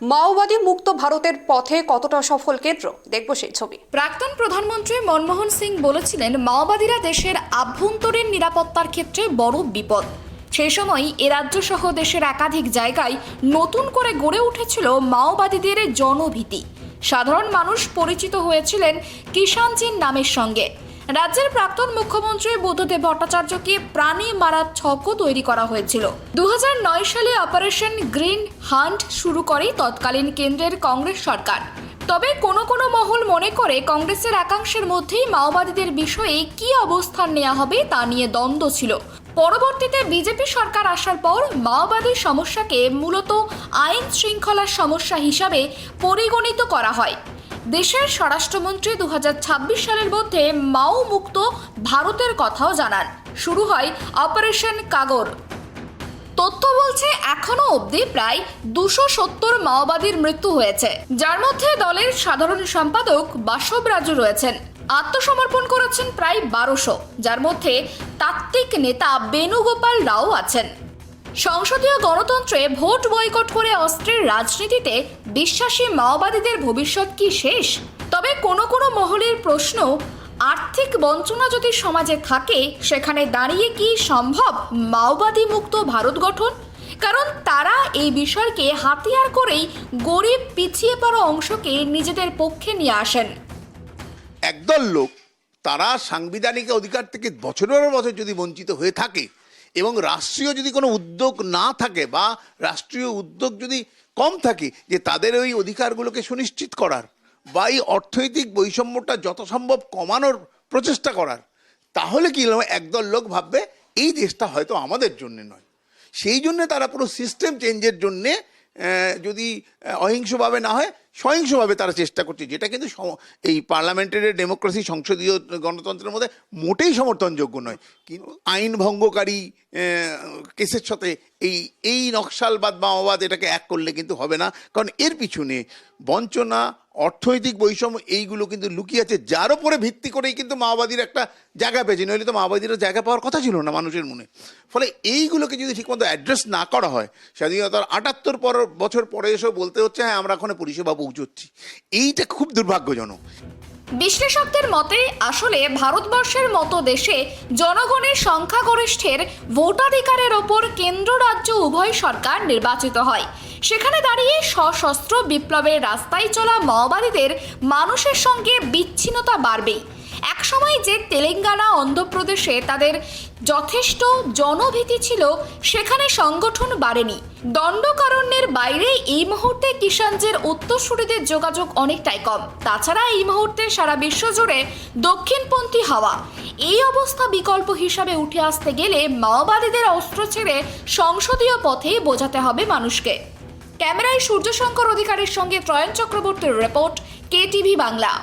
মাওবাদী মুক্ত ভারতের পথে কতটা সফল কেন্দ্র, দেখব সেই ছবি। প্রাক্তন প্রধানমন্ত্রী মনমোহন সিং বলেছিলেন, মাওবাদীরা দেশের আভ্যন্তরীণ নিরাপত্তার ক্ষেত্রে বড় বিপদ। সেই সময় এ রাজ্য সহ দেশের একাধিক জায়গায় নতুন করে গড়ে উঠেছিল মাওবাদীদের জনভীতি। সাধারণ মানুষ পরিচিত হয়েছিলেন কিষাণজির নামের সঙ্গে। রাজ্যের প্রাক্তন মুখ্যমন্ত্রী বুদ্ধদেব ভট্টাচার্যকে প্রাণে মারার ছকও তৈরি করা হয়েছিল। 2009 সালে অপারেশন গ্রিন হান্ট শুরু করে তৎকালীন কেন্দ্রের কংগ্রেস সরকার। তবে কোনো কোনো মহল মনে করে কংগ্রেসের একাংশের মধ্যেই মাওবাদীদের বিষয়ে কী অবস্থান নেওয়া হবে তা নিয়ে দ্বন্দ্ব ছিল। পরবর্তীতে বিজেপি সরকার আসার পর মাওবাদী সমস্যাকে মূলত আইন শৃঙ্খলার সমস্যা হিসাবে পরিগণিত করা হয়। দেশের স্বরাষ্ট্রমন্ত্রী 2026 সালের মধ্যে মাও মুক্ত ভারতের কথাও জানান। শুরু হয় অপারেশন কাগর। তথ্য বলছে এখনো অবধি প্রায় 270 মাওবাদীর মৃত্যু হয়েছে, যার মধ্যে দলের সাধারণ সম্পাদক বাসব রাজু রয়েছেন। আত্মসমর্পণ করেছেন প্রায় 1200, যার মধ্যে তাত্ত্বিক নেতা বেণুগোপাল রাও আছেন। সংসদীয় গণতন্ত্রে ভোট বয়কট করে অস্ত্রের রাজনীতিতে বিশ্বাসী মাওবাদীদের ভবিষ্যৎ কি শেষ? তবে কোনো কোনো মহলের প্রশ্ন, আর্থিক বঞ্চনা যদি সমাজে থাকে সেখানে দাঁড়িয়ে কি সম্ভব মাওবাদী মুক্ত ভারত গঠন? কারণ তারা এই বিষয়কে হাতিয়ার করেই গরিব পিছিয়ে পড়া অংশকে নিজেদের পক্ষে নিয়ে আসেন। একদল লোক তারা সাংবিধানিক অধিকার থেকে বছরের পর বছর যদি বঞ্চিত হয়ে থাকে এবং রাষ্ট্রীয় যদি কোনো উদ্যোগ না থাকে বা রাষ্ট্রীয় উদ্যোগ যদি কম থাকে যে তাদের ওই অধিকারগুলোকে সুনিশ্চিত করার বা এই অর্থনৈতিক বৈষম্যটা যত সম্ভব কমানোর প্রচেষ্টা করার, তাহলে কি একদল লোক ভাববে এই দেশটা হয়তো আমাদের জন্য নয়। সেই জন্যে তারা পুরো সিস্টেম চেঞ্জের জন্যে যদি অহিংসভাবে না হয় সহিংসভাবে তারা চেষ্টা করছে, যেটা কিন্তু এই পার্লামেন্টারি ডেমোক্রেসি সংসদীয় গণতন্ত্রের মধ্যে মোটেই সমর্থনযোগ্য নয়। কিন্তু আইন ভঙ্গকারী কেসের সাথে এই নকশালবাদ মাওবাদ এটাকে এক করলে কিন্তু হবে না, কারণ এর পিছনে বঞ্চনা, অর্থনৈতিক বৈষম্য এইগুলো কিন্তু লুকিয়ে আছে, যার উপরে ভিত্তি করেই কিন্তু মাওবাদীর একটা জায়গা পেয়েছে। নইলে তো মাওবাদীরা জায়গা পাওয়ার কথা ছিল না মানুষের মনে। ফলে এইগুলোকে যদি ঠিকমতো অ্যাড্রেস না করা হয়, স্বাধীনতার 78 বছর পরে এসেও বলতে হচ্ছে হ্যাঁ আমরা ওখানে পরিষেবা পৌঁছচ্ছি, এইটা খুব দুর্ভাগ্যজনক। বিশ্লেষকদের মতে আসলে ভারতবর্ষের মতো দেশে জনগণের সংখ্যাগরিষ্ঠের ভোটাধিকারের ওপর কেন্দ্র রাজ্য উভয় সরকার নির্বাচিত হয়। সেখানে দাঁড়িয়ে সশস্ত্র বিপ্লবের রাস্তায় চলা মাওবাদীদের মানুষের সঙ্গে বিচ্ছিন্নতা বাড়বেই। একসময় যে তেলেঙ্গানা, অন্ধ্রপ্রদেশে তাদের যথেষ্ট জনভীতি ছিল, সেখানে সংগঠন বাড়েনি। দণ্ডকারণ্যের বাইরে এই মুহূর্তে কিষাণজির উত্তরসূরিদের যোগাযোগ অনেকটাই কম। তাছাড়া এই মুহূর্তে সারা বিশ্ব জুড়ে দক্ষিণপন্থী হাওয়া। এই অবস্থা বিকল্প হিসাবে উঠে আসতে গেলে মাওবাদীদের অস্ত্র ছেড়ে সংসদীয় পথেই বোঝাতে হবে মানুষকে। ক্যামেরায় সূর্যশঙ্কর অধিকারীর সঙ্গে ত্রয়ন চক্রবর্তীর রিপোর্ট, KTV বাংলা।